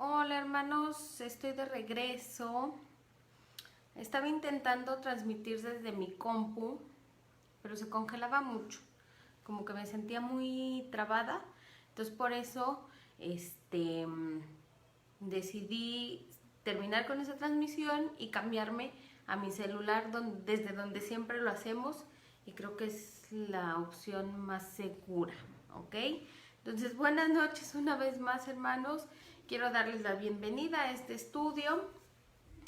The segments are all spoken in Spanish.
Hola hermanos, estoy de regreso. Estaba intentando transmitir desde mi compu, pero se congelaba mucho, como que me sentía muy trabada. Entonces por eso decidí terminar con esa transmisión y cambiarme a mi celular desde donde siempre lo hacemos, y creo que es la opción más segura, ¿ok? Entonces buenas noches una vez más hermanos. Quiero darles la bienvenida a este estudio.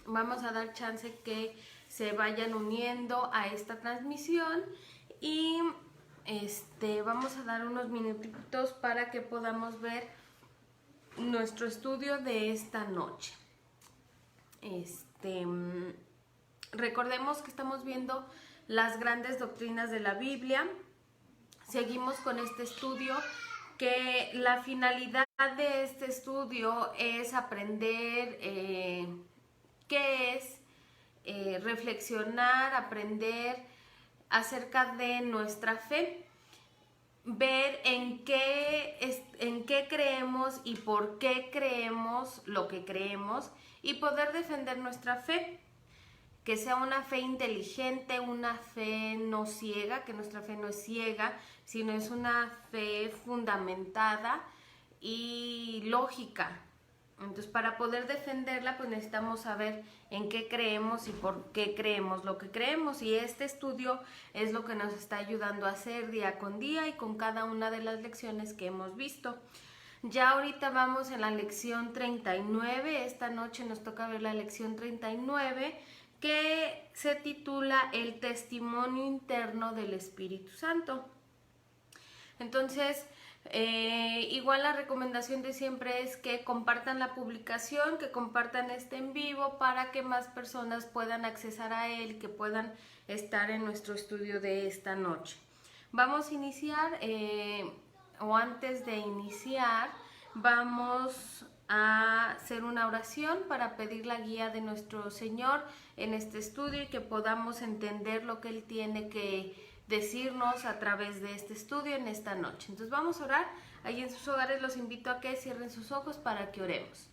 Vamos a dar chance que se vayan uniendo a esta transmisión y vamos a dar unos minutitos para que podamos ver nuestro estudio de esta noche. Recordemos que estamos viendo las grandes doctrinas de la Biblia. Seguimos con este estudio, que la finalidad de este estudio es aprender qué es, reflexionar, aprender acerca de nuestra fe, ver en qué creemos y por qué creemos lo que creemos, y poder defender nuestra fe, que sea una fe inteligente, una fe no ciega, que nuestra fe no es ciega, sino es una fe fundamentada y lógica. Entonces, para poder defenderla, pues necesitamos saber en qué creemos y por qué creemos lo que creemos. Y este estudio es lo que nos está ayudando a hacer día con día y con cada una de las lecciones que hemos visto. Ya ahorita vamos en la lección 39. Esta noche nos toca ver la lección 39, que se titula El testimonio interno del Espíritu Santo. Entonces, igual la recomendación de siempre es que compartan la publicación, que compartan este en vivo para que más personas puedan accesar a él, que puedan estar en nuestro estudio de esta noche. Vamos a iniciar, o antes de iniciar, vamos a hacer una oración para pedir la guía de nuestro Señor en este estudio y que podamos entender lo que Él tiene que decirnos a través de este estudio en esta noche. Entonces vamos a orar. Ahí en sus hogares los invito a que cierren sus ojos para que oremos.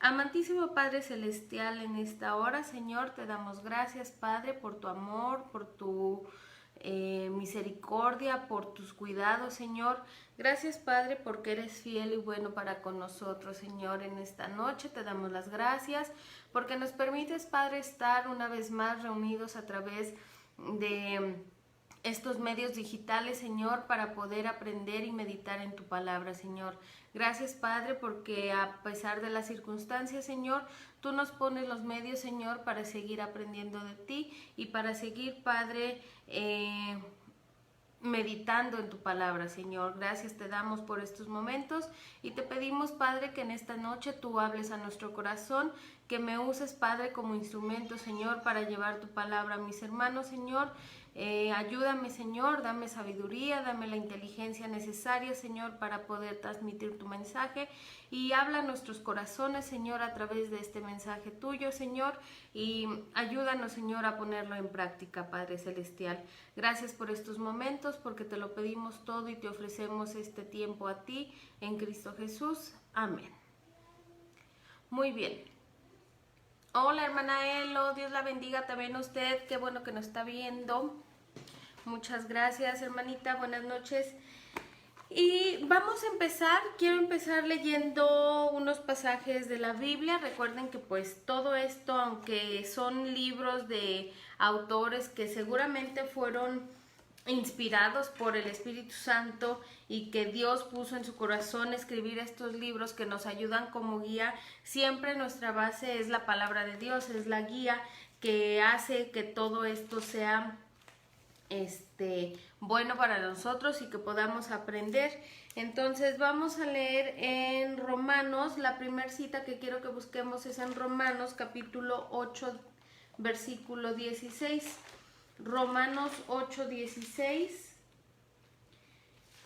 Amantísimo Padre Celestial, en esta hora, Señor, te damos gracias, Padre, por tu amor, por tu misericordia, por tus cuidados, Señor. Gracias, Padre, porque eres fiel y bueno para con nosotros, Señor. En esta noche te damos las gracias porque nos permites, Padre, estar una vez más reunidos a través de estos medios digitales, Señor, para poder aprender y meditar en tu palabra, Señor. Gracias, Padre, porque a pesar de las circunstancias, Señor, tú nos pones los medios, Señor, para seguir aprendiendo de ti y para seguir, Padre, meditando en tu palabra, Señor. Gracias te damos por estos momentos y te pedimos, Padre, que en esta noche tú hables a nuestro corazón, que me uses, Padre, como instrumento, Señor, para llevar tu palabra a mis hermanos, Señor. Ayúdame, Señor, dame sabiduría, dame la inteligencia necesaria, Señor, para poder transmitir tu mensaje, y habla a nuestros corazones, Señor, a través de este mensaje tuyo, Señor, y ayúdanos, Señor, a ponerlo en práctica, Padre Celestial. Gracias por estos momentos, porque te lo pedimos todo y te ofrecemos este tiempo a ti, en Cristo Jesús. Amén. Muy bien. Hola, hermana Elo, Dios la bendiga también a usted, qué bueno que nos está viendo. Muchas gracias, hermanita, buenas noches. Y vamos a empezar, quiero empezar leyendo unos pasajes de la Biblia. Recuerden que pues todo esto, aunque son libros de autores que seguramente fueron inspirados por el Espíritu Santo y que Dios puso en su corazón escribir estos libros que nos ayudan como guía, siempre nuestra base es la palabra de Dios, es la guía que hace que todo esto sea bueno para nosotros y que podamos aprender. Entonces vamos a leer en Romanos. La primera cita que quiero que busquemos es en Romanos capítulo 8 versículo 16. Romanos 8:16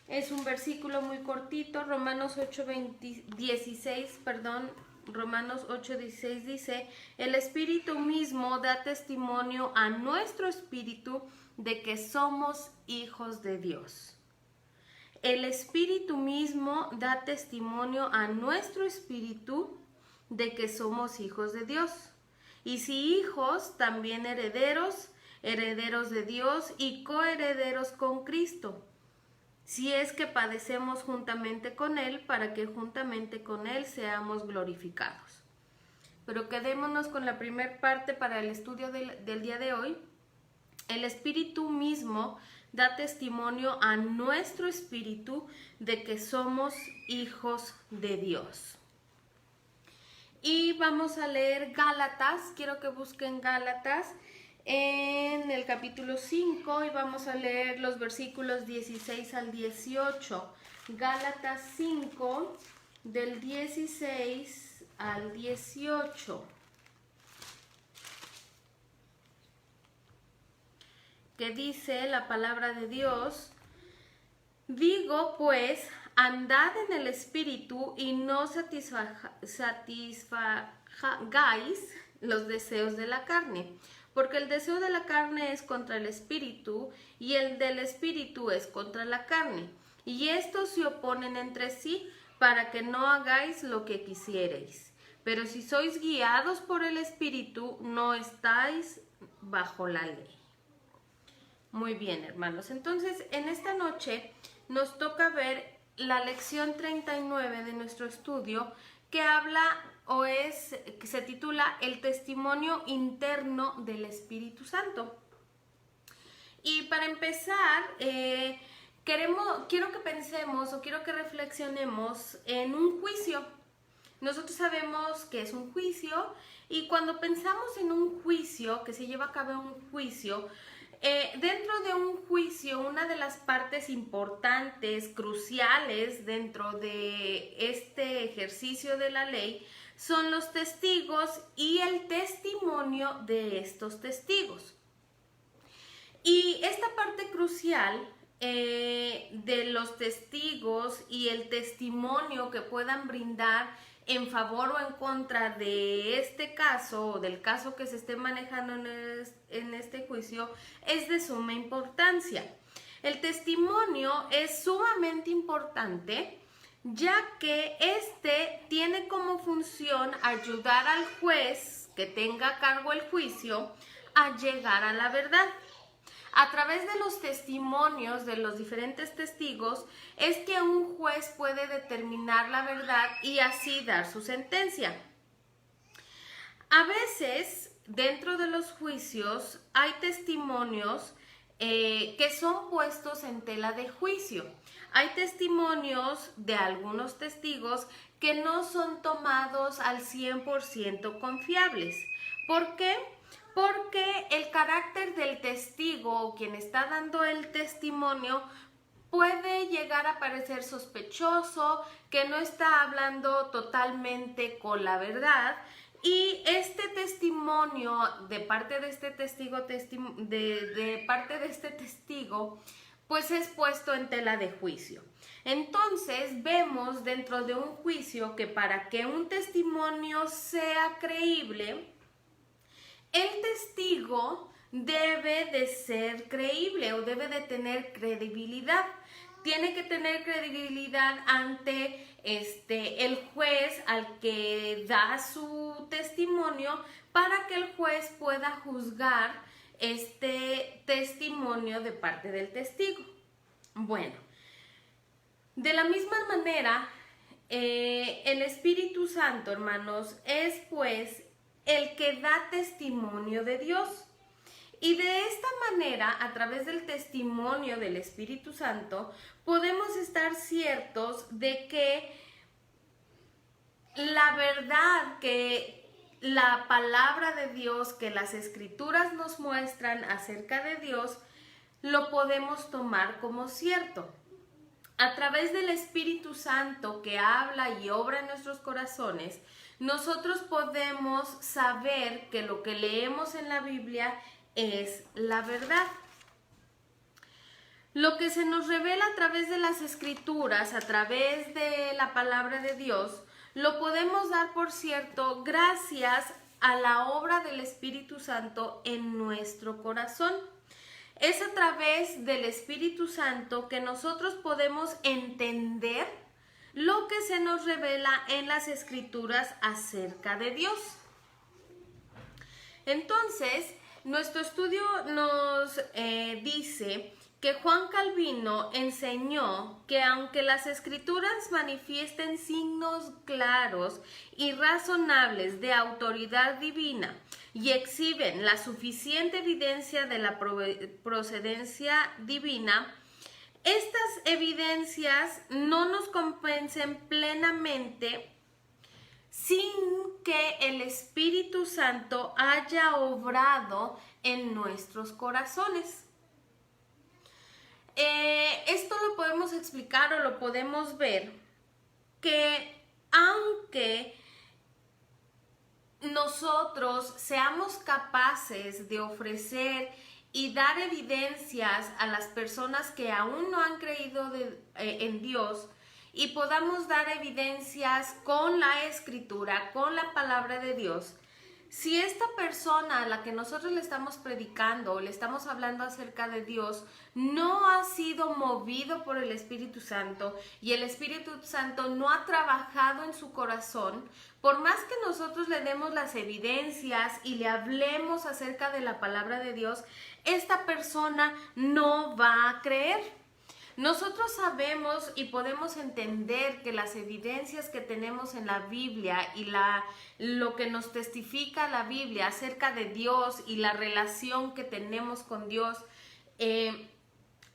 es un versículo muy cortito. Romanos 8:16, perdón, Romanos 8:16 dice: el Espíritu mismo da testimonio a nuestro espíritu de que somos hijos de Dios. el Espíritu mismo da testimonio a nuestro espíritu de que somos hijos de Dios. Y si hijos, también herederos, herederos de Dios y coherederos con Cristo, si es que padecemos juntamente con Él, para que juntamente con Él seamos glorificados. Pero quedémonos con la primera parte para el estudio del día de hoy. El Espíritu mismo da testimonio a nuestro espíritu de que somos hijos de Dios. Y vamos a leer Gálatas. Quiero que busquen Gálatas en el capítulo 5 y vamos a leer los versículos 16 al 18. Gálatas 5 del 16 al 18. Que dice la palabra de Dios: digo pues, andad en el espíritu y no satisfagáis los deseos de la carne, porque el deseo de la carne es contra el espíritu y el del espíritu es contra la carne, y estos se oponen entre sí para que no hagáis lo que quisierais. Pero si sois guiados por el espíritu, no estáis bajo la ley. Muy bien, hermanos. Entonces, en esta noche nos toca ver la lección 39 de nuestro estudio, que habla que se titula El testimonio interno del Espíritu Santo. Y para empezar, quiero que pensemos o quiero que reflexionemos en un juicio. Nosotros sabemos que es un juicio, y cuando pensamos en un juicio, que se lleva a cabo un juicio, dentro de un juicio, una de las partes importantes, cruciales dentro de este ejercicio de la ley, son los testigos y el testimonio de estos testigos. Y esta parte crucial de los testigos y el testimonio que puedan brindar en favor o en contra de este caso o del caso que se esté manejando en este juicio es de suma importancia. El testimonio es sumamente importante, ya que este tiene como función ayudar al juez que tenga a cargo el juicio a llegar a la verdad. A través de los testimonios de los diferentes testigos es que un juez puede determinar la verdad y así dar su sentencia. A veces, dentro de los juicios, hay testimonios que son puestos en tela de juicio. Hay testimonios de algunos testigos que no son tomados al 100% confiables. ¿Por qué? Porque el carácter del testigo o quien está dando el testimonio puede llegar a parecer sospechoso, que no está hablando totalmente con la verdad, y este testimonio de parte de este testigo, pues es puesto en tela de juicio. Entonces vemos dentro de un juicio que para que un testimonio sea creíble, el testigo debe de ser creíble o debe de tener credibilidad. Tiene que tener credibilidad ante el juez al que da su testimonio, para que el juez pueda juzgar este testimonio de parte del testigo. Bueno, de la misma manera, el Espíritu Santo, hermanos, es pues el que da testimonio de Dios. Y de esta manera, a través del testimonio del Espíritu Santo, podemos estar ciertos de que la verdad, que la palabra de Dios, que las Escrituras nos muestran acerca de Dios, lo podemos tomar como cierto. A través del Espíritu Santo que habla y obra en nuestros corazones, nosotros podemos saber que lo que leemos en la Biblia es la verdad. Lo que se nos revela a través de las Escrituras, a través de la palabra de Dios, lo podemos dar por cierto gracias a la obra del Espíritu Santo en nuestro corazón. Es a través del Espíritu Santo que nosotros podemos entender lo que se nos revela en las Escrituras acerca de Dios. Entonces, nuestro estudio nos dice que Juan Calvino enseñó que aunque las Escrituras manifiesten signos claros y razonables de autoridad divina y exhiben la suficiente evidencia de la procedencia divina, estas evidencias no nos convencen plenamente sin que el Espíritu Santo haya obrado en nuestros corazones. Esto lo podemos explicar o lo podemos ver que aunque nosotros seamos capaces de ofrecer y dar evidencias a las personas que aún no han creído en Dios, y podamos dar evidencias con la Escritura, con la palabra de Dios, si esta persona a la que nosotros le estamos predicando o le estamos hablando acerca de Dios no ha sido movido por el Espíritu Santo y el Espíritu Santo no ha trabajado en su corazón, por más que nosotros le demos las evidencias y le hablemos acerca de la palabra de Dios, esta persona no va a creer. Nosotros sabemos y podemos entender que las evidencias que tenemos en la Biblia y lo que nos testifica la Biblia acerca de Dios y la relación que tenemos con Dios,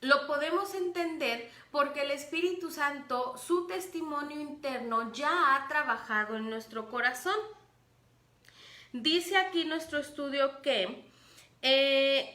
lo podemos entender porque el Espíritu Santo, su testimonio interno ya ha trabajado en nuestro corazón. Dice aquí nuestro estudio que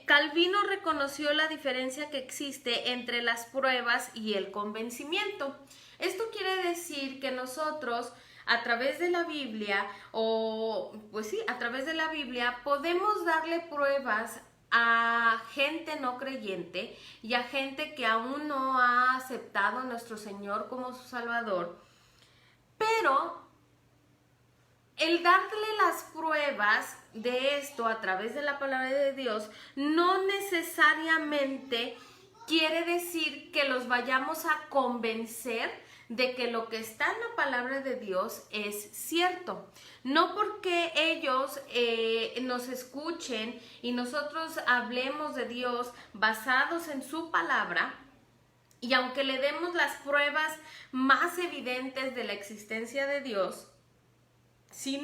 Calvino reconoció la diferencia que existe entre las pruebas y el convencimiento. Esto quiere decir que nosotros a través de la Biblia, a través de la Biblia podemos darle pruebas a gente no creyente y a gente que aún no ha aceptado a nuestro Señor como su Salvador, pero el darle las pruebas de esto a través de la palabra de Dios no necesariamente quiere decir que los vayamos a convencer de que lo que está en la palabra de Dios es cierto. No porque ellos nos escuchen y nosotros hablemos de Dios basados en su palabra, y aunque le demos las pruebas más evidentes de la existencia de Dios, si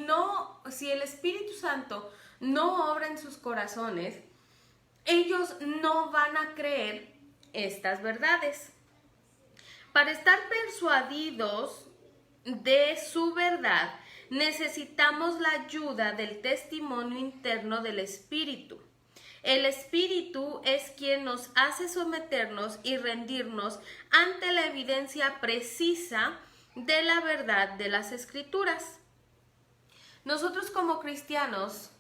el Espíritu Santo no obra en sus corazones, ellos no van a creer estas verdades. Para estar persuadidos de su verdad, necesitamos la ayuda del testimonio interno del Espíritu. El Espíritu es quien nos hace someternos y rendirnos ante la evidencia precisa de la verdad de las Escrituras. Nosotros como cristianos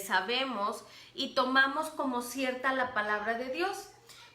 sabemos y tomamos como cierta la palabra de Dios,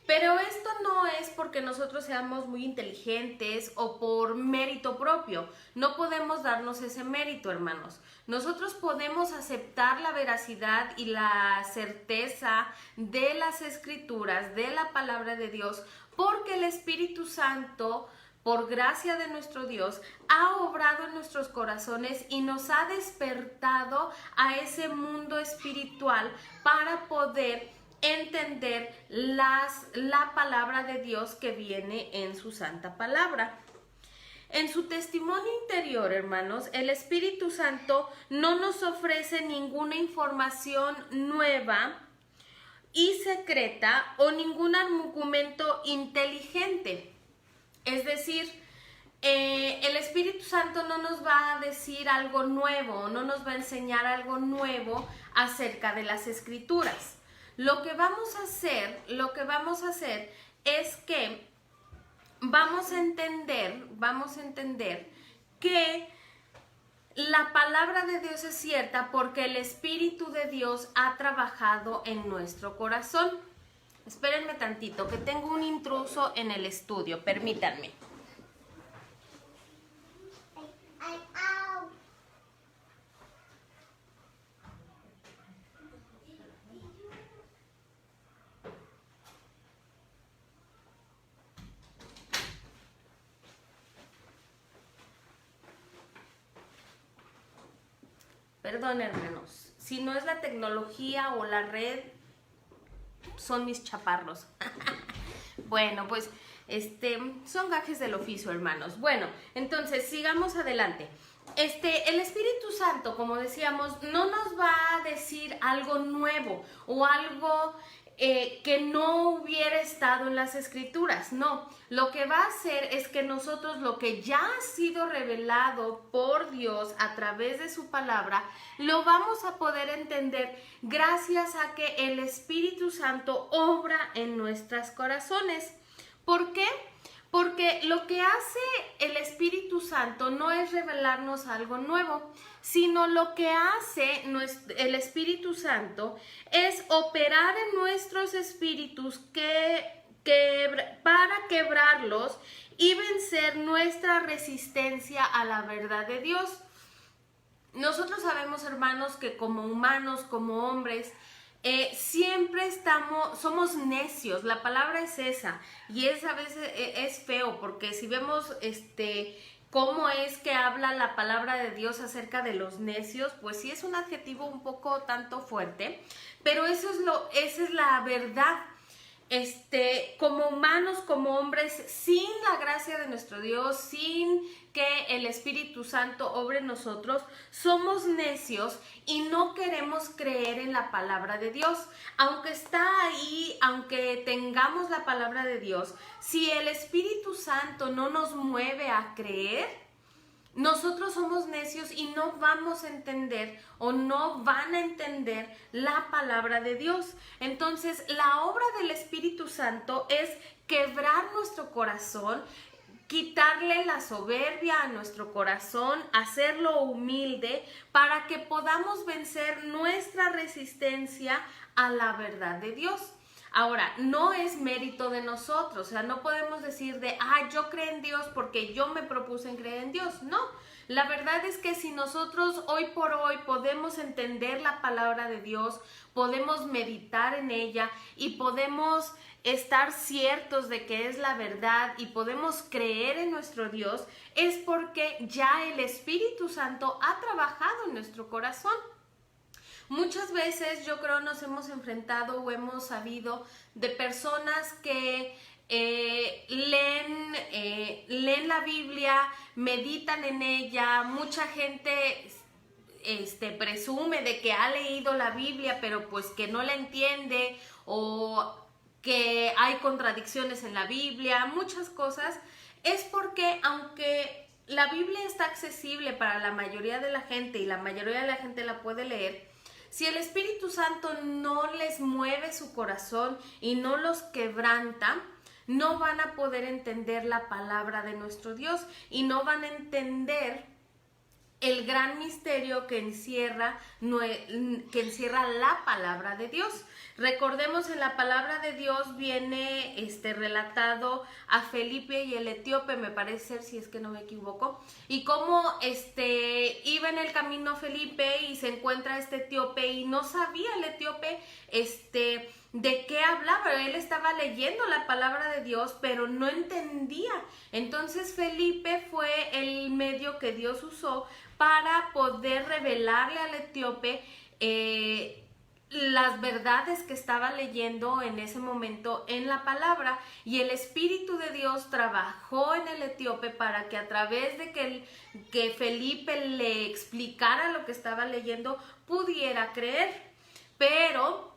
pero esto no es porque nosotros seamos muy inteligentes o por mérito propio. No podemos darnos ese mérito, hermanos. Nosotros podemos aceptar la veracidad y la certeza de las Escrituras, de la palabra de Dios, porque el Espíritu Santo, por gracia de nuestro Dios, ha obrado en nuestros corazones y nos ha despertado a ese mundo espiritual para poder entender la palabra de Dios que viene en su santa palabra. En su testimonio interior, hermanos, el Espíritu Santo no nos ofrece ninguna información nueva y secreta o ningún argumento inteligente. Es decir, el Espíritu Santo no nos va a decir algo nuevo, no nos va a enseñar algo nuevo acerca de las Escrituras. Lo que vamos a hacer es que vamos a entender que la palabra de Dios es cierta porque el Espíritu de Dios ha trabajado en nuestro corazón. Espérenme tantito, que tengo un intruso en el estudio, permítanme. Perdón, hermanos, si no es la tecnología o la red, son mis chaparros. Bueno, pues son gajes del oficio, hermanos. Bueno, entonces sigamos adelante. El Espíritu Santo, como decíamos, no nos va a decir algo nuevo o algo que no hubiera estado en las Escrituras. No, lo que va a hacer es que nosotros lo que ya ha sido revelado por Dios a través de su palabra, lo vamos a poder entender gracias a que el Espíritu Santo obra en nuestros corazones. ¿Por qué? Porque lo que hace el Espíritu Santo no es revelarnos algo nuevo, sino lo que hace el Espíritu Santo es operar en nuestros espíritus para quebrarlos y vencer nuestra resistencia a la verdad de Dios. Nosotros sabemos, hermanos, que como humanos, como hombres, siempre somos necios. La palabra es esa, y a veces es feo, porque si vemos cómo es que habla la palabra de Dios acerca de los necios, pues sí es un adjetivo un poco tanto fuerte, pero esa es la verdad. Como humanos, como hombres, sin la gracia de nuestro Dios, sin que el Espíritu Santo obre en nosotros, somos necios y no queremos creer en la palabra de Dios. Aunque está ahí, aunque tengamos la palabra de Dios, si el Espíritu Santo no nos mueve a creer, nosotros somos necios y no vamos a entender o no van a entender la palabra de Dios. Entonces, la obra del Espíritu Santo es quebrar nuestro corazón, quitarle la soberbia a nuestro corazón, hacerlo humilde para que podamos vencer nuestra resistencia a la verdad de Dios. Ahora, no es mérito de nosotros, o sea, no podemos decir yo creo en Dios porque yo me propuse en creer en Dios. No, la verdad es que si nosotros hoy por hoy podemos entender la palabra de Dios, podemos meditar en ella y podemos estar ciertos de que es la verdad y podemos creer en nuestro Dios, es porque ya el Espíritu Santo ha trabajado en nuestro corazón. Muchas veces yo creo nos hemos enfrentado o hemos sabido de personas que leen la Biblia, meditan en ella. Mucha gente presume de que ha leído la Biblia, pero pues que no la entiende o que hay contradicciones en la Biblia, muchas cosas. Es porque aunque la Biblia está accesible para la mayoría de la gente y la mayoría de la gente la puede leer, si el Espíritu Santo no les mueve su corazón y no los quebranta, no van a poder entender la palabra de nuestro Dios y no van a entender el gran misterio que encierra la palabra de Dios. Recordemos, en la palabra de Dios viene relatado a Felipe y el etíope, me parece ser, si es que no me equivoco, y cómo iba en el camino Felipe y se encuentra este etíope y no sabía el etíope de qué hablaba. Él estaba leyendo la palabra de Dios, pero no entendía. Entonces Felipe fue el medio que Dios usó para poder revelarle al etíope las verdades que estaba leyendo en ese momento en la palabra, y el Espíritu de Dios trabajó en el etíope para que a través de que Felipe le explicara lo que estaba leyendo, pudiera creer. Pero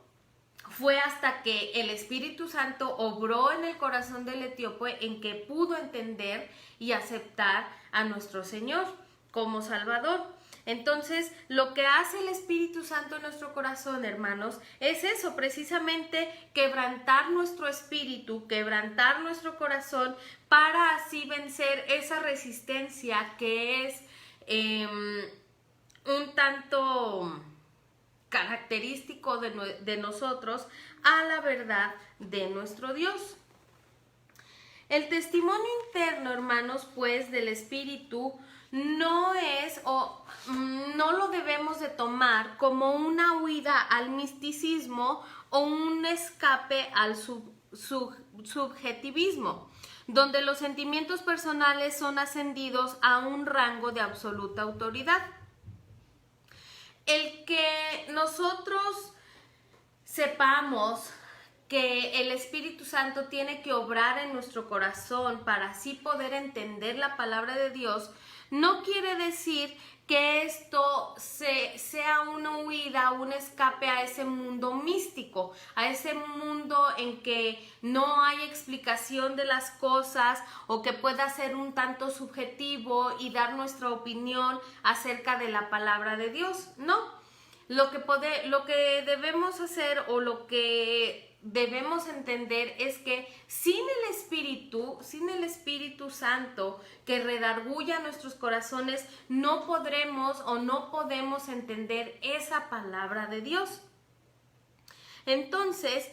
fue hasta que el Espíritu Santo obró en el corazón del etíope en que pudo entender y aceptar a nuestro Señor como Salvador. Entonces, lo que hace el Espíritu Santo en nuestro corazón, hermanos, es eso, precisamente quebrantar nuestro espíritu, quebrantar nuestro corazón, para así vencer esa resistencia que es un tanto característico de nosotros a la verdad de nuestro Dios. El testimonio interno, hermanos, pues, del Espíritu no es no lo debemos de tomar como una huida al misticismo o un escape al subjetivismo, donde los sentimientos personales son ascendidos a un rango de absoluta autoridad. El que nosotros sepamos que el Espíritu Santo tiene que obrar en nuestro corazón para así poder entender la palabra de Dios, no quiere decir que esto sea una huida, un escape a ese mundo místico, a ese mundo en que no hay explicación de las cosas o que pueda ser un tanto subjetivo y dar nuestra opinión acerca de la palabra de Dios. No, lo que debemos hacer o lo que debemos entender es que sin el Espíritu Santo que redarguya nuestros corazones, no podremos o no podemos entender esa palabra de Dios. Entonces,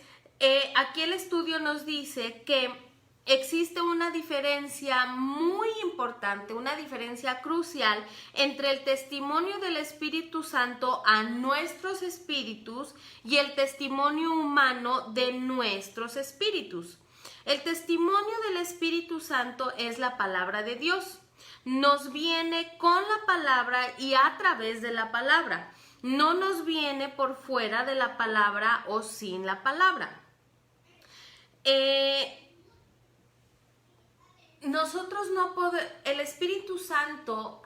aquí el estudio nos dice que existe una diferencia muy importante, una diferencia crucial entre el testimonio del Espíritu Santo a nuestros espíritus y el testimonio humano de nuestros espíritus. El testimonio del Espíritu Santo es la palabra de Dios. Nos viene con la palabra y a través de la palabra. No nos viene por fuera de la palabra o sin la palabra. Nosotros no podemos, el Espíritu Santo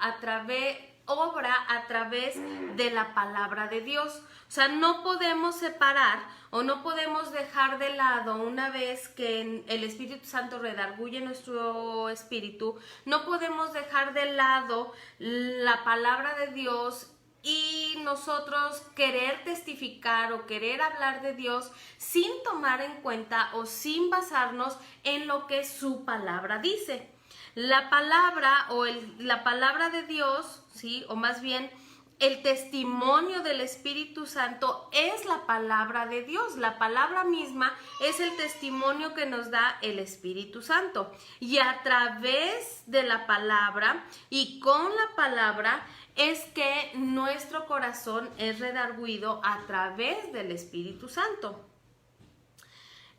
obra a través de la palabra de Dios. O sea, no podemos separar o no podemos dejar de lado, una vez que el Espíritu Santo redarguye nuestro espíritu, no podemos dejar de lado la palabra de Dios y nosotros querer testificar o querer hablar de Dios sin tomar en cuenta o sin basarnos en lo que su palabra dice. La palabra o la palabra de Dios, ¿sí? O más bien el testimonio del Espíritu Santo es la palabra de Dios. La palabra misma es el testimonio que nos da el Espíritu Santo. Y a través de la palabra y con la palabra es que nuestro corazón es redarguido a través del Espíritu Santo.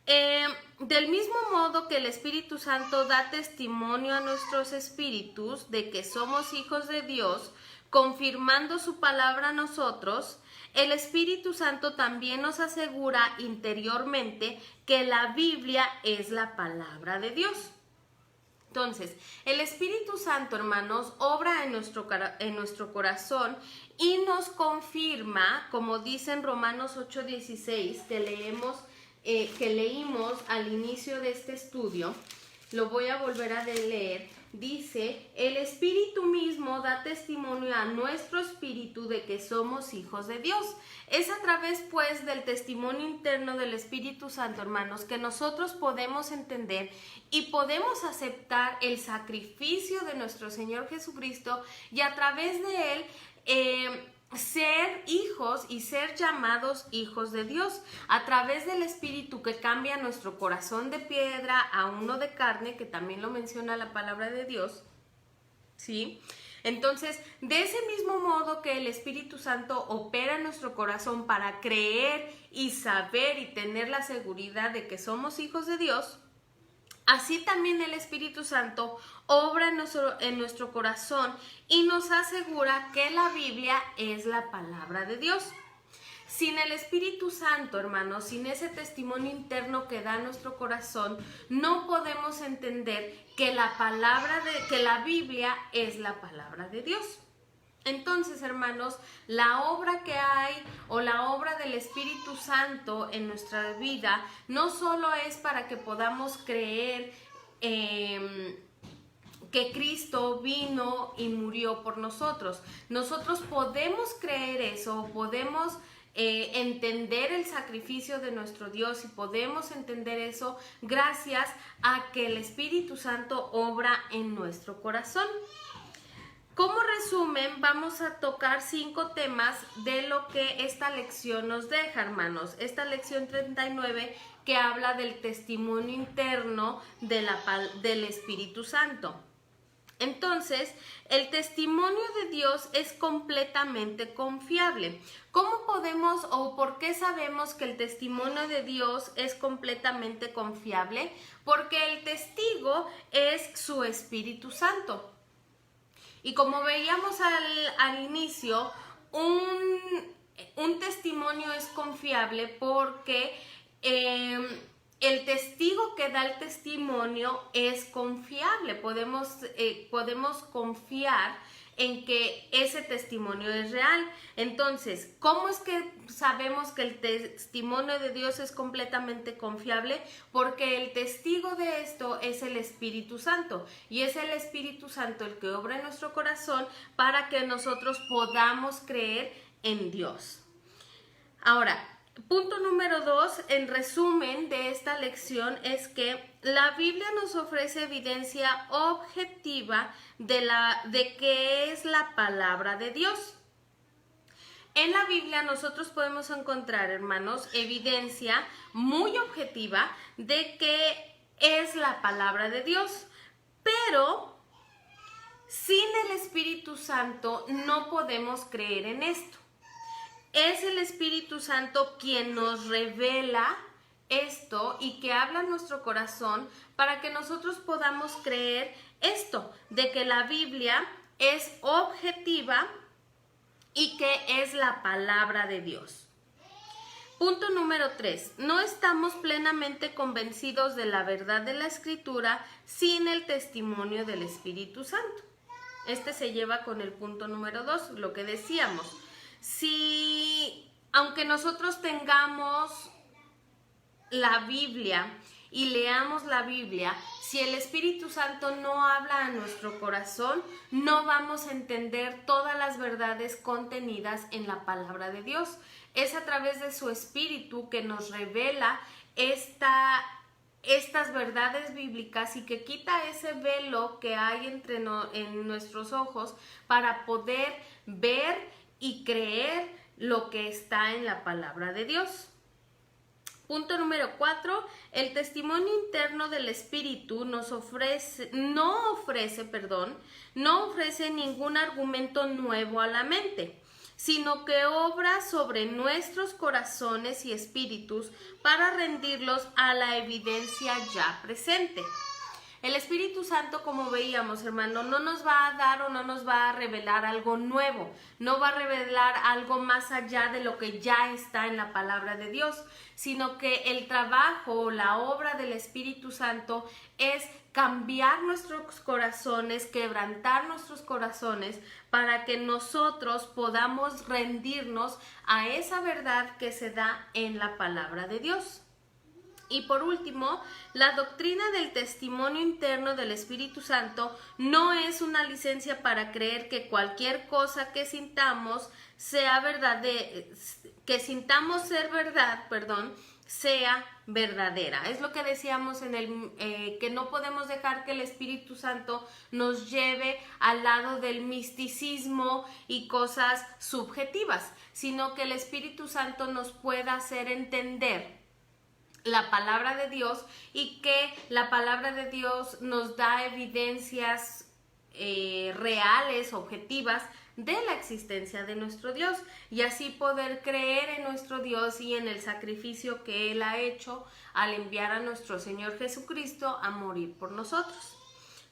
Del mismo modo que el Espíritu Santo da testimonio a nuestros espíritus de que somos hijos de Dios, confirmando su palabra a nosotros, el Espíritu Santo también nos asegura interiormente que la Biblia es la palabra de Dios. Entonces, el Espíritu Santo, hermanos, obra en nuestro corazón y nos confirma, como dice en Romanos 8:16, que leímos al inicio de este estudio. Lo voy a volver a leer. Dice, el Espíritu mismo da testimonio a nuestro espíritu de que somos hijos de Dios. Es a través, pues, del testimonio interno del Espíritu Santo, hermanos, que nosotros podemos entender y podemos aceptar el sacrificio de nuestro Señor Jesucristo y a través de él ser hijos y ser llamados hijos de Dios a través del Espíritu que cambia nuestro corazón de piedra a uno de carne, que también lo menciona la palabra de Dios, ¿sí? Entonces, de ese mismo modo que el Espíritu Santo opera en nuestro corazón para creer y saber y tener la seguridad de que somos hijos de Dios, así también el Espíritu Santo obra en nuestro corazón y nos asegura que la Biblia es la palabra de Dios. Sin el Espíritu Santo, hermanos, sin ese testimonio interno que da nuestro corazón, no podemos entender que la Biblia es la palabra de Dios. Entonces, hermanos, la obra que hay o la obra del Espíritu Santo en nuestra vida no solo es para que podamos creer que Cristo vino y murió por nosotros. Nosotros podemos creer eso, podemos entender el sacrificio de nuestro Dios y podemos entender eso gracias a que el Espíritu Santo obra en nuestro corazón. Como resumen, vamos a tocar 5 temas de lo que esta lección nos deja, hermanos. Esta lección 39 que habla del testimonio interno del Espíritu Santo. Entonces, el testimonio de Dios es completamente confiable. ¿Cómo podemos o por qué sabemos que el testimonio de Dios es completamente confiable? Porque el testigo es su Espíritu Santo. Y como veíamos al inicio, un testimonio es confiable porque el testigo que da el testimonio es confiable. Podemos confiar en que ese testimonio es real. Entonces, ¿cómo es que sabemos que el testimonio de Dios es completamente confiable? Porque el testigo de esto es el Espíritu Santo, y es el Espíritu Santo el que obra en nuestro corazón para que nosotros podamos creer en Dios. Ahora, punto número 2, en resumen de esta lección, es que la Biblia nos ofrece evidencia objetiva de qué es la palabra de Dios. En la Biblia nosotros podemos encontrar, hermanos, evidencia muy objetiva de qué es la palabra de Dios, pero sin el Espíritu Santo no podemos creer en esto. Es el Espíritu Santo quien nos revela esto y que habla en nuestro corazón para que nosotros podamos creer esto, de que la Biblia es objetiva y que es la palabra de Dios. Punto número 3. No estamos plenamente convencidos de la verdad de la Escritura sin el testimonio del Espíritu Santo. Este se lleva con el punto número 2, lo que decíamos. Si, aunque nosotros tengamos la Biblia y leamos la Biblia, si el Espíritu Santo no habla a nuestro corazón, no vamos a entender todas las verdades contenidas en la palabra de Dios. Es a través de su Espíritu que nos revela estas verdades bíblicas y que quita ese velo que hay en nuestros ojos para poder ver y creer lo que está en la palabra de Dios. Punto número 4, el testimonio interno del Espíritu no ofrece ningún argumento nuevo a la mente, sino que obra sobre nuestros corazones y espíritus para rendirlos a la evidencia ya presente. El Espíritu Santo, como veíamos, hermano, no nos va a dar o no nos va a revelar algo nuevo, no va a revelar algo más allá de lo que ya está en la palabra de Dios, sino que el trabajo o la obra del Espíritu Santo es cambiar nuestros corazones, quebrantar nuestros corazones para que nosotros podamos rendirnos a esa verdad que se da en la palabra de Dios. Y por último, la doctrina del testimonio interno del Espíritu Santo no es una licencia para creer que cualquier cosa que sintamos sea sea verdadera. Es lo que decíamos que no podemos dejar que el Espíritu Santo nos lleve al lado del misticismo y cosas subjetivas, sino que el Espíritu Santo nos pueda hacer entender la palabra de Dios y que la palabra de Dios nos da evidencias reales, objetivas de la existencia de nuestro Dios, y así poder creer en nuestro Dios y en el sacrificio que Él ha hecho al enviar a nuestro Señor Jesucristo a morir por nosotros.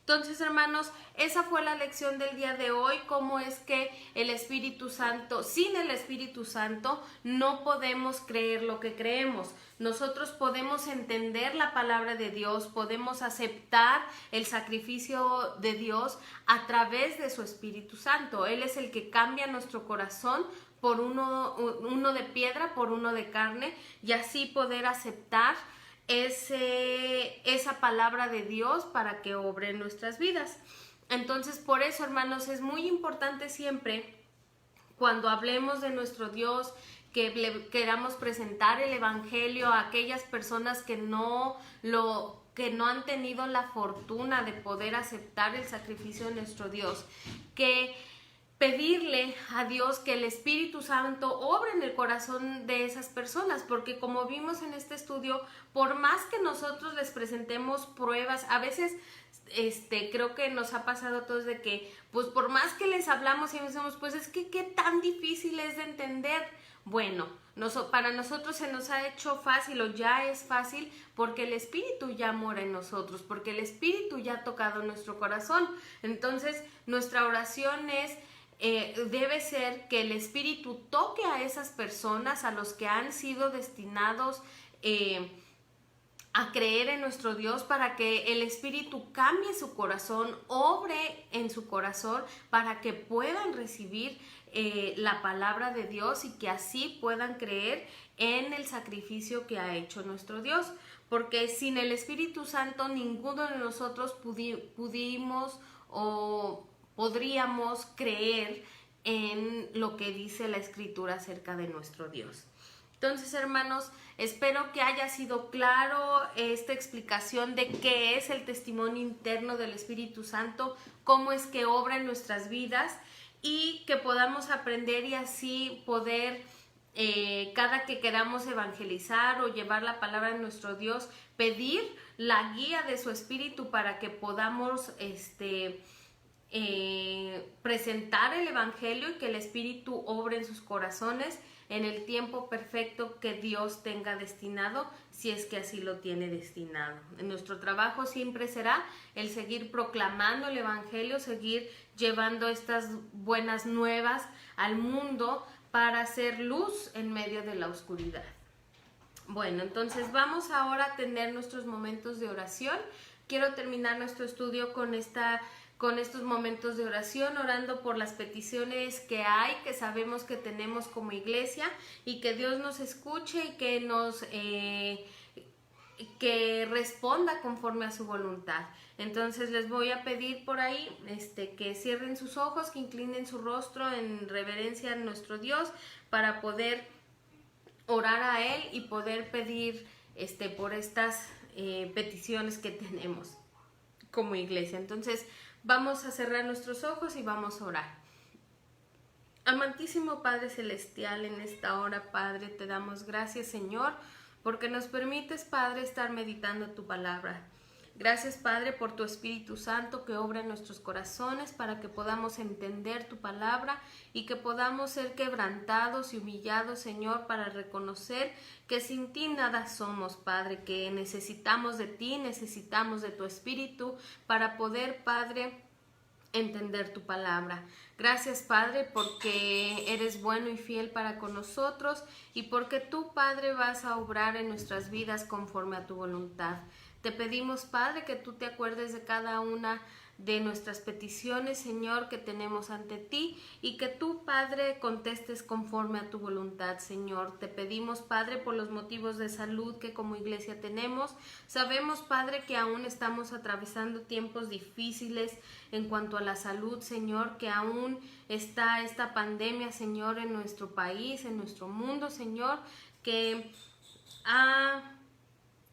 Entonces, hermanos, esa fue la lección del día de hoy, cómo es que el Espíritu Santo, sin el Espíritu Santo, no podemos creer lo que creemos. Nosotros podemos entender la palabra de Dios, podemos aceptar el sacrificio de Dios a través de su Espíritu Santo. Él es el que cambia nuestro corazón por uno de piedra, por uno de carne, y así poder aceptar esa palabra de Dios para que obre en nuestras vidas. Entonces, por eso, hermanos, es muy importante siempre cuando hablemos de nuestro Dios, que le queramos presentar el evangelio a aquellas personas que no han tenido la fortuna de poder aceptar el sacrificio de nuestro Dios, que pedirle a Dios que el Espíritu Santo obre en el corazón de esas personas, porque como vimos en este estudio, por más que nosotros les presentemos pruebas, a veces creo que nos ha pasado a todos de que, pues por más que les hablamos y decimos, pues es que qué tan difícil es de entender. Bueno, para nosotros se nos ha hecho fácil o ya es fácil porque el Espíritu ya mora en nosotros, porque el Espíritu ya ha tocado nuestro corazón. Entonces, nuestra oración es debe ser que el Espíritu toque a esas personas, a los que han sido destinados a creer en nuestro Dios, para que el Espíritu cambie su corazón, obre en su corazón, para que puedan recibir la palabra de Dios y que así puedan creer en el sacrificio que ha hecho nuestro Dios. Porque sin el Espíritu Santo ninguno de nosotros pudimos o podríamos creer en lo que dice la Escritura acerca de nuestro Dios. Entonces, hermanos, espero que haya sido claro esta explicación de qué es el testimonio interno del Espíritu Santo, cómo es que obra en nuestras vidas y que podamos aprender y así poder, cada que queramos evangelizar o llevar la palabra de nuestro Dios, pedir la guía de su Espíritu para que podamos presentar el Evangelio y que el Espíritu obre en sus corazones en el tiempo perfecto que Dios tenga destinado, si es que así lo tiene destinado. En nuestro trabajo siempre será el seguir proclamando el Evangelio, seguir llevando estas buenas nuevas al mundo para hacer luz en medio de la oscuridad. Bueno, entonces vamos ahora a tener nuestros momentos de oración. Quiero terminar nuestro estudio con estos momentos de oración, orando por las peticiones que hay, que sabemos que tenemos como iglesia, y que Dios nos escuche y que responda conforme a su voluntad. Entonces les voy a pedir por ahí que cierren sus ojos, que inclinen su rostro en reverencia a nuestro Dios, para poder orar a Él y poder pedir por estas peticiones que tenemos como iglesia. Entonces vamos a cerrar nuestros ojos y vamos a orar. Amantísimo Padre Celestial, en esta hora, Padre, te damos gracias, Señor, porque nos permites, Padre, estar meditando tu palabra. Gracias, Padre, por tu Espíritu Santo que obra en nuestros corazones para que podamos entender tu palabra y que podamos ser quebrantados y humillados, Señor, para reconocer que sin ti nada somos, Padre, que necesitamos de ti, necesitamos de tu Espíritu para poder, Padre, entender tu palabra. Gracias, Padre, porque eres bueno y fiel para con nosotros y porque tú, Padre, vas a obrar en nuestras vidas conforme a tu voluntad. Te pedimos, Padre, que tú te acuerdes de cada una de nuestras peticiones, Señor, que tenemos ante ti, y que tú, Padre, contestes conforme a tu voluntad, Señor. Te pedimos, Padre, por los motivos de salud que como iglesia tenemos. Sabemos, Padre, que aún estamos atravesando tiempos difíciles en cuanto a la salud, Señor, que aún está esta pandemia, Señor, en nuestro país, en nuestro mundo, Señor, que ha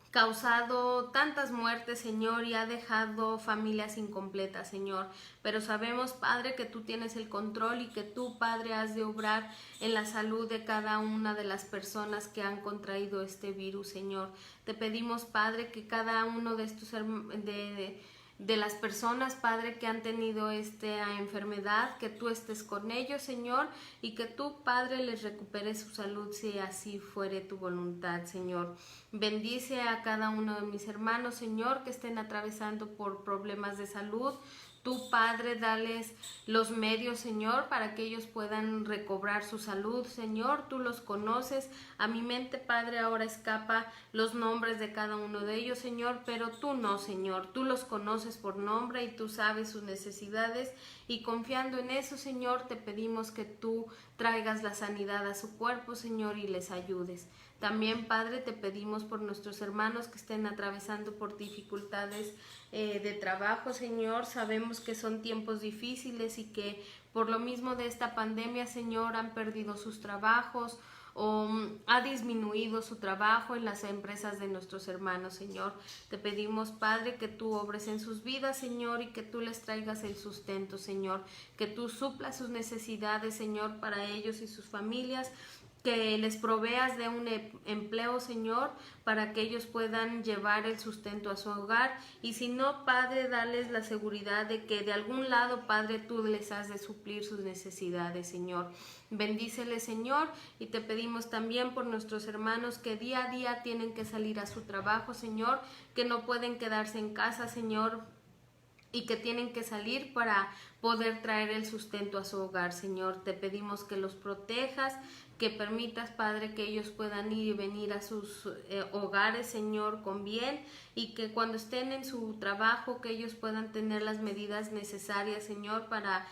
causado tantas muertes, Señor, y ha dejado familias incompletas, Señor. Pero sabemos, Padre, que tú tienes el control y que tú, Padre, has de obrar en la salud de cada una de las personas que han contraído este virus, Señor. Te pedimos, Padre, que cada uno de estos de las personas, Padre, que han tenido esta enfermedad, que tú estés con ellos, Señor, y que tú, Padre, les recuperes su salud, si así fuere tu voluntad, Señor. Bendice a cada uno de mis hermanos, Señor, que estén atravesando por problemas de salud. Tú, Padre, dales los medios, Señor, para que ellos puedan recobrar su salud, Señor. Tú los conoces. A mi mente, Padre, ahora escapa los nombres de cada uno de ellos, Señor, pero tú no, Señor. Tú los conoces por nombre y tú sabes sus necesidades. Y confiando en eso, Señor, te pedimos que tú traigas la sanidad a su cuerpo, Señor, y les ayudes. También, Padre, te pedimos por nuestros hermanos que estén atravesando por dificultades de trabajo, Señor. Sabemos que son tiempos difíciles y que por lo mismo de esta pandemia, Señor, han perdido sus trabajos o ha disminuido su trabajo en las empresas de nuestros hermanos, Señor. Te pedimos, Padre, que tú obres en sus vidas, Señor, y que tú les traigas el sustento, Señor, que tú suplas sus necesidades, Señor, para ellos y sus familias, que les proveas de un empleo, Señor, para que ellos puedan llevar el sustento a su hogar. Y si no, Padre, dales la seguridad de que de algún lado, Padre, tú les has de suplir sus necesidades, Señor. Bendíceles, Señor, y te pedimos también por nuestros hermanos que día a día tienen que salir a su trabajo, Señor, que no pueden quedarse en casa, Señor, y que tienen que salir para poder traer el sustento a su hogar, Señor. Te pedimos que los protejas, que permitas, Padre, que ellos puedan ir y venir a sus hogares, Señor, con bien, y que cuando estén en su trabajo, que ellos puedan tener las medidas necesarias, Señor, para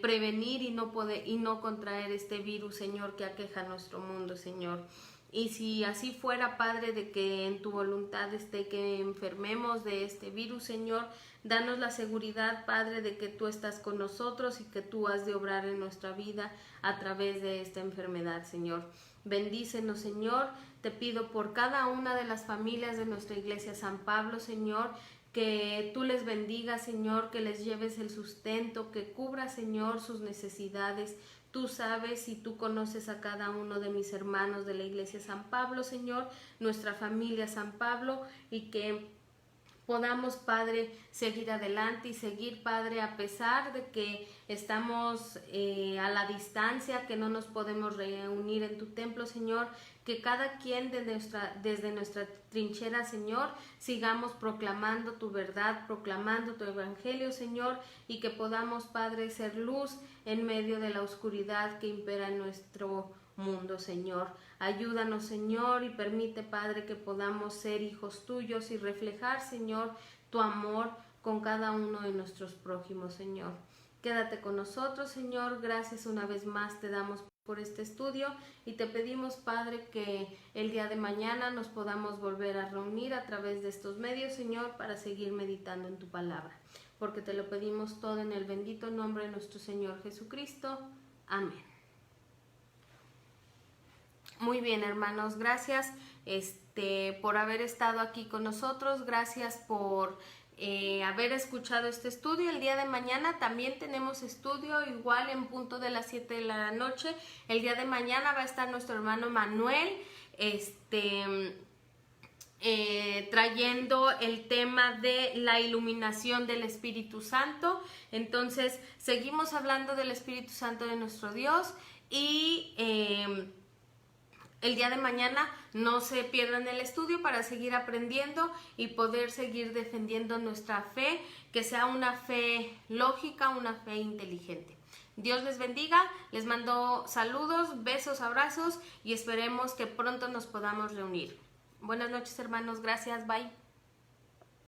prevenir y no contraer este virus, Señor, que aqueja nuestro mundo, Señor. Y si así fuera, Padre, de que en tu voluntad esté que enfermemos de este virus, Señor, danos la seguridad, Padre, de que tú estás con nosotros y que tú has de obrar en nuestra vida a través de esta enfermedad, Señor. Bendícenos, Señor. Te pido por cada una de las familias de nuestra iglesia San Pablo, Señor, que tú les bendigas, Señor, que les lleves el sustento, que cubra, Señor, sus necesidades. Tú sabes y tú conoces a cada uno de mis hermanos de la iglesia San Pablo, Señor, nuestra familia San Pablo, y que podamos, Padre, seguir adelante y seguir, Padre, a pesar de que estamos a la distancia, que no nos podemos reunir en tu templo, Señor, que cada quien desde nuestra trinchera, Señor, sigamos proclamando tu verdad, proclamando tu evangelio, Señor, y que podamos, Padre, ser luz en medio de la oscuridad que impera en nuestro mundo, Señor. Ayúdanos, Señor, y permite, Padre, que podamos ser hijos tuyos y reflejar, Señor, tu amor con cada uno de nuestros prójimos, Señor. Quédate con nosotros, Señor. Gracias una vez más te damos por este estudio y te pedimos, Padre, que el día de mañana nos podamos volver a reunir a través de estos medios, Señor, para seguir meditando en tu palabra. Porque te lo pedimos todo en el bendito nombre de nuestro Señor Jesucristo. Amén. Muy bien, hermanos, gracias por haber estado aquí con nosotros, gracias por haber escuchado este estudio. El día de mañana también tenemos estudio, igual en punto de las 7 de la noche. El día de mañana va a estar nuestro hermano Manuel, trayendo el tema de la iluminación del Espíritu Santo. Entonces, seguimos hablando del Espíritu Santo de nuestro Dios y el día de mañana no se pierdan el estudio para seguir aprendiendo y poder seguir defendiendo nuestra fe, que sea una fe lógica, una fe inteligente. Dios les bendiga, les mando saludos, besos, abrazos y esperemos que pronto nos podamos reunir. Buenas noches, hermanos, gracias, bye.